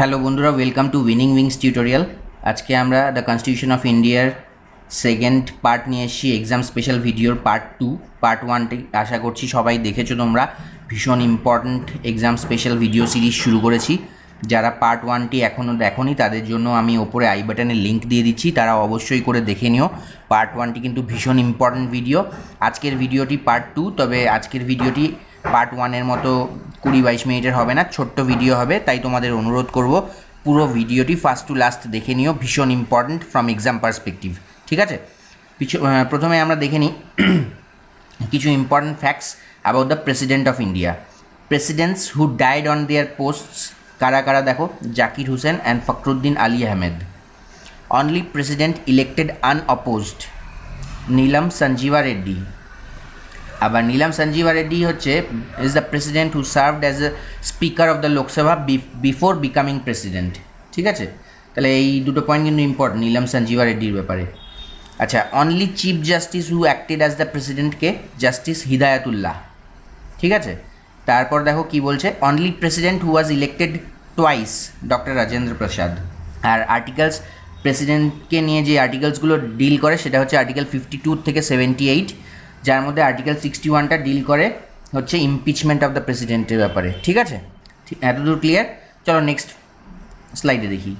Hello বন্ধুরা, welcome to winning wings tutorial. আজকে আমরা দ্য কনস্টিটিউশন অফ ইন্ডিয়ার সেকেন্ড পার্ট নিয়ে এসেছি, এক্সাম স্পেশাল ভিডিওর পার্ট 2। পার্ট 1টি আশা করছি সবাই দেখেছো তোমরা। ভীষণ important exam special video series শুরু করেছি। যারা পার্ট 1টি এখনও দেখোনি তাদের জন্য আমি ওপরে আই বাটনে লিঙ্ক দিয়ে দিচ্ছি, তারা অবশ্যই করে দেখে নিও। পার্ট 1টি কিন্তু ভীষণ ইম্পর্ট্যান্ট ভিডিও। আজকের ভিডিওটি পার্ট 2, তবে আজকের ভিডিওটি পার্ট 1-এর মতো 20-22 মিনিটের হবে না, ছোট্ট ভিডিও হবে। তাই তোমাদের অনুরোধ করব পুরো ভিডিওটি ফার্স্ট টু লাস্ট দেখে নিও, ভীষণ ইম্পর্ট্যান্ট ফ্রম এক্সাম পার্সপেক্টিভ। ঠিক আছে, প্রথমে আমরা দেখে নিই কিছু important facts about the president of India. Presidents who died on their posts কারা কারা দেখো, Zakir Hussain and Fakhruddin Ali Ahmed. Only president elected unopposed, Neelam Sanjiva Reddy. আবার নীলম সঞ্জীবা রেড্ডি হচ্ছে is the president who served as a speaker of the Lok Sabha before becoming president. ঠিক আছে, তাহলে এই দুটো পয়েন্ট কিন্তু ইম্পর্টেন্ট নীলম সঞ্জীবা রেড্ডির ব্যাপারে। আচ্ছা, only chief justice who acted as the প্রেসিডেন্টকে জাস্টিস হিদায়াতুল্লাহ। ঠিক আছে, তারপর দেখো কি বলছে, only president who was elected twice, doctor Rajendra Prasad. আর আর্টিকেলস, প্রেসিডেন্টকে নিয়ে যে আর্টিকেলসগুলো ডিল করে সেটা হচ্ছে আর্টিকেল 52 থেকে 78, যার মধ্যে আর্টিকেল 61টা ডিল করে হচ্ছে ইমপিচমেন্ট অফ দ্য প্রেসিডেন্টের ব্যাপারে। ঠিক আছে, এতদূর ক্লিয়ার। চলো নেক্সট স্লাইডে দেখি।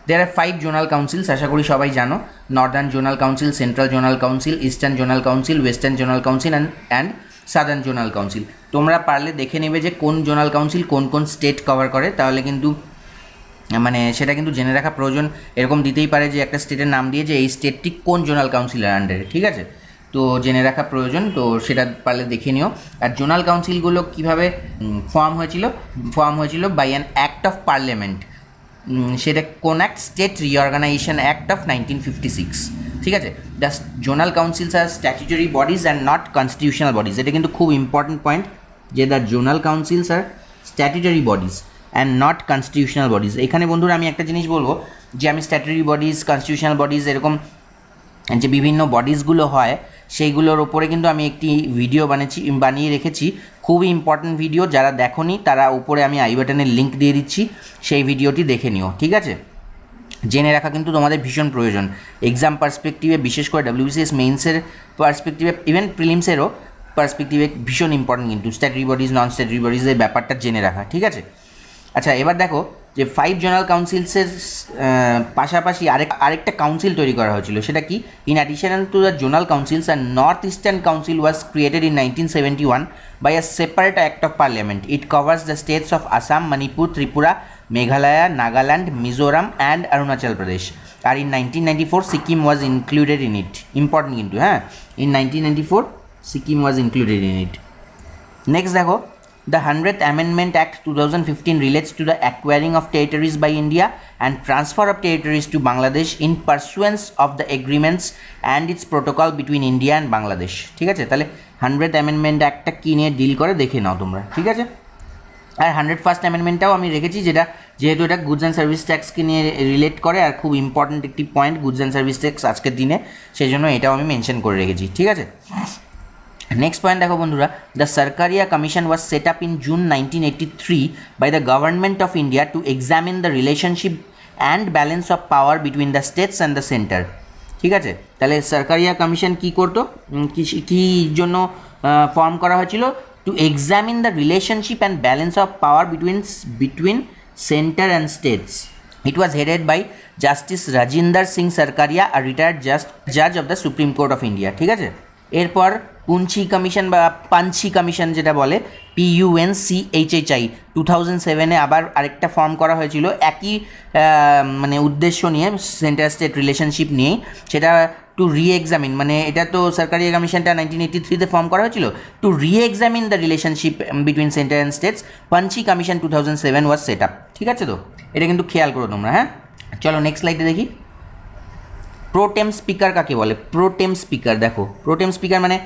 দেয়ার আর 5 জোনাল কাউন্সিলস, আশা করি সবাই জানো। Northern zonal council, central zonal council, eastern zonal council, western zonal council and southern zonal council. তোমরা পারলে দেখে নেবে যে কোন জোনাল কাউন্সিল কোন কোন স্টেট কভার করে, তাহলে কিন্তু মানে সেটা কিন্তু জেনে রাখা প্রয়োজন। এরকম দিতেই পারে যে একটা স্টেটের নাম দিয়ে যে এই স্টেটটি কোন জোনাল কাউন্সিলের আন্ডারে। ঠিক আছে, তো জেনে রাখা প্রয়োজন, তো সেটা পারলে দেখে নিও। আর জোনাল কাউন্সিলগুলো কীভাবে ফর্ম হয়েছিল by an act of parliament. সেটা কোন act? State reorganisation act of 1956। ঠিক আছে, the zonal councils are statutory bodies and not constitutional bodies. এটা কিন্তু খুব ইম্পর্টেন্ট পয়েন্ট যে the zonal councils are statutory bodies and not constitutional bodies. এখানে বন্ধুরা আমি একটা জিনিস বলবো যে আমি স্ট্যাচুটরি বডিজ, কনস্টিটিউশনাল বডিজ, এরকম যে বিভিন্ন বডিজগুলো হয় সেইগুলোর ওপরে কিন্তু আমি একটি ভিডিও বানিয়ে রেখেছি, খুবই ইম্পর্ট্যান্ট ভিডিও। যারা দেখোনি তারা উপরে আমি আই বাটনের লিঙ্ক দিয়ে দিচ্ছি, সেই ভিডিওটি দেখে নিও। ঠিক আছে, জেনে রাখা কিন্তু তোমাদের ভীষণ প্রয়োজন এক্সাম পার্সপেক্টিভে, বিশেষ করে WBCS মেইনসের পার্সপেক্টিভে, ইভেন প্রিলিমসেরও পার্সপেক্টিভে ভীষণ ইম্পর্টেন্ট কিন্তু স্ট্যাচুটরি বডিজ, নন স্ট্যাচুটরি বডিজের ব্যাপারটা জেনে রাখা। ঠিক আছে, আচ্ছা এবার দেখো যে 5 জোনাল কাউন্সিলসের পাশাপাশি আরেকটা কাউন্সিল তৈরি করা হয়েছিল। সেটা কি? In additional to the zonal councils, আর north eastern council was created in 1971 by a separate act of parliament. It covers the states of Assam, Manipur, Tripura, Meghalaya, Nagaland, Mizoram and Arunachal Pradesh. আর in 1994 Sikkim was included in it. Important কিন্তু, হ্যাঁ, in 1994 Sikkim was included in it. Next দেখো, the 100th Amendment Act 2015 relates to the acquiring of territories by India and transfer of territories to Bangladesh in pursuance of the agreements and its protocol between India and Bangladesh. ঠিক আছে, তাহলে 100th Amendment Actটা কী নিয়ে deal করে দেখে নাও তোমরা। ঠিক আছে, আর 101st Amendmentটাও আমি রেখেছি, যেহেতু এটা গুডস অ্যান্ড সার্ভিস ট্যাক্সকে নিয়ে রিলেট করে আর খুব ইম্পর্ট্যান্ট একটি point goods and service tax আজকের দিনে, সেই জন্য এটাও আমি মেনশন করে রেখেছি। ঠিক আছে, নেক্সট পয়েন্ট দেখো বন্ধুরা, the Sarkaria commission was set up in June 1983 by the government of India to examine the relationship and balance of power between the states and the centre. ঠিক আছে, তাহলে সরকারিয়া কমিশন কী করতো, কী জন্য ফর্ম করা হয়েছিল? Two examine the relationship and balance of power between centre and states. It was headed by Justice Rajinder Singh Sarkaria, a retired judge of the Supreme Court of India. ঠিক আছে, এরপর পুঞ্চি commission বা Panji commission যেটা বলে, PUNCHHI 2007-এ আবার আরেকটা form করা হয়েছিল একই মানে উদ্দেশ্য নিয়ে, সেন্টার স্টেট রিলেশনশিপ নিয়েই। সেটা টু রি-এক্সামিন, মানে এটা তো সরকারি কমিশনটা 1983-তে ফর্ম করা হয়েছিল to re-examine the relationship between centre and states. Punchhi commission 2007 was set up. ঠিক আছে, তো এটা কিন্তু খেয়াল করো তোমরা। হ্যাঁ, চলো নেক্সট স্লাইডে দেখি। প্রোটেম স্পিকার কাকে বলে? প্রোটেম স্পিকার দেখো, প্রোটেম স্পিকার মানে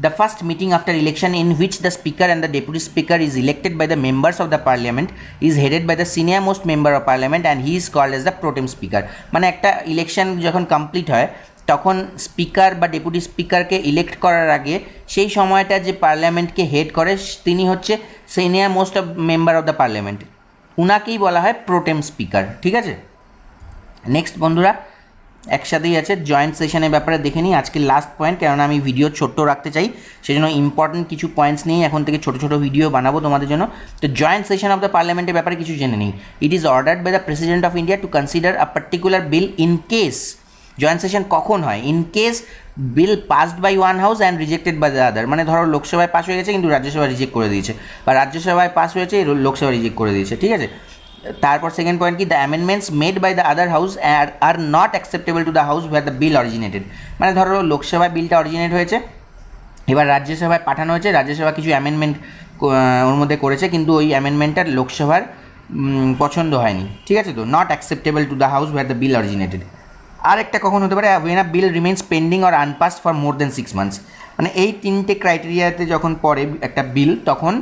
the first meeting after election in which the speaker and the deputy speaker is elected by the members of the parliament is headed by the senior most member of parliament and he is called as the pro tem speaker. মানে একটা election যখন complete হয় তখন speaker বা deputy স্পিকারকে elect করার আগে সেই সময়টা যে পার্লামেন্টকে হেড করে তিনি হচ্ছে senior most of member of the parliament. উনাকেই বলা হয় প্রোটেম স্পিকার। ঠিক আছে, নেক্সট বন্ধুরা একসাথেই আছে জয়েন্ট সেশনের ব্যাপারে দেখে নিই আজকে লাস্ট পয়েন্ট, কেননা আমি ভিডিও ছোট্ট রাখতে চাই, সেজন্য ইম্পর্টেন্ট কিছু পয়েন্টস নিয়ে এখন থেকে ছোটো ছোটো ভিডিও বানাবো তোমাদের জন্য। তো জয়েন্ট সেশন অফ দ্য পার্লামেন্টের ব্যাপারে কিছু জেনে নিই। It is ordered by the president of India to consider a particular bill in case, joint session কখন হয়, in case bill passed by one house and rejected by the other, মানে ধরো লোকসভায় পাস হয়ে গেছে কিন্তু রাজ্যসভা রিজেক্ট করে দিয়েছে, বা রাজ্যসভায় পাস হয়েছে লোকসভা রিজেক্ট করে দিয়েছে। ঠিক আছে, তারপর সেকেন্ড পয়েন্ট কি, the amendments made by the other house are not acceptable to the house where the bill originated, মানে ধরো লোকসভায় বিলটা অরিজিনেট হয়েছে, এবার রাজ্যসভায় পাঠানো হয়েছে, রাজ্যসভা কিছু অ্যামেন্ডমেন্ট ওর মধ্যে করেছে কিন্তু ওই অ্যামেন্ডমেন্টটা লোকসভার পছন্দ হয়নি। ঠিক আছে, তো not acceptable to the house where the bill originated. আর একটা কখন হতে পারে, when a bill remains pending or unpassed for more than 6 months, মানে এই তিনটে ক্রাইটেরিয়াতে যখন পড়ে একটা বিল তখন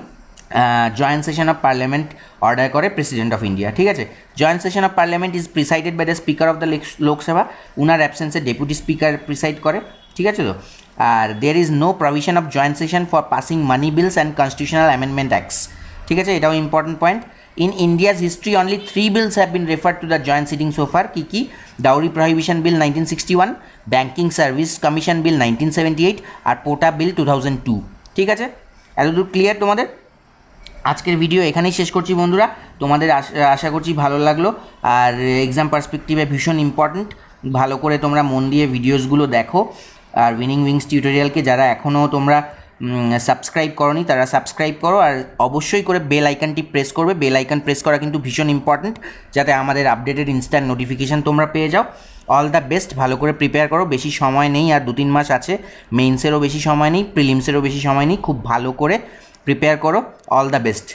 joint session of parliament order করে প্রেসিডেন্ট অফ ইন্ডিয়া। ঠিক আছে, joint session of parliament is presided by the speaker of the Lok Sabha, উনার অ্যাবসেন্সে ডেপুটি স্পিকার প্রিসাইড করে। ঠিক আছে, তো আর there is no provision of joint session for passing money bills and constitutional amendment acts. ঠিক আছে, এটাও important point. In India's history only 3 bills have been referred to the joint sitting সোফার, কী dowry prohibition বিল 1961, banking service commission বিল 1978 আর পোটা বিল 2002। ঠিক আছে, এতদূর clear তোমাদের? আজকের video এখানেই শেষ করছি বন্ধুরা, তোমাদের আশা করছি ভালো লাগলো, আর এক্সাম পার্সপেক্টিভে ভীষণ ইম্পর্ট্যান্ট, ভালো করে তোমরা মন দিয়ে ভিডিওসগুলো দেখো। আর উইনিং উইংস টিউটোরিয়ালকে যারা এখনও তোমরা সাবস্ক্রাইব করোনি তারা সাবস্ক্রাইব করো, আর অবশ্যই করে বেল আইকনটি প্রেস করবে। বেল আইকন প্রেস করা কিন্তু ভীষণ ইম্পর্ট্যান্ট, যাতে আমাদের আপডেটেড ইনস্ট্যান্ট নোটিফিকেশান তোমরা পেয়ে যাও। অল দ্য বেস্ট, ভালো করে প্রিপেয়ার করো, বেশি সময় নেই, আর 2-3 মাস আছে, মেইনসেরও বেশি সময় নেই, প্রিলিমসেরও বেশি সময় নেই, খুব ভালো করে প্রিপেয়ার করো। All the best.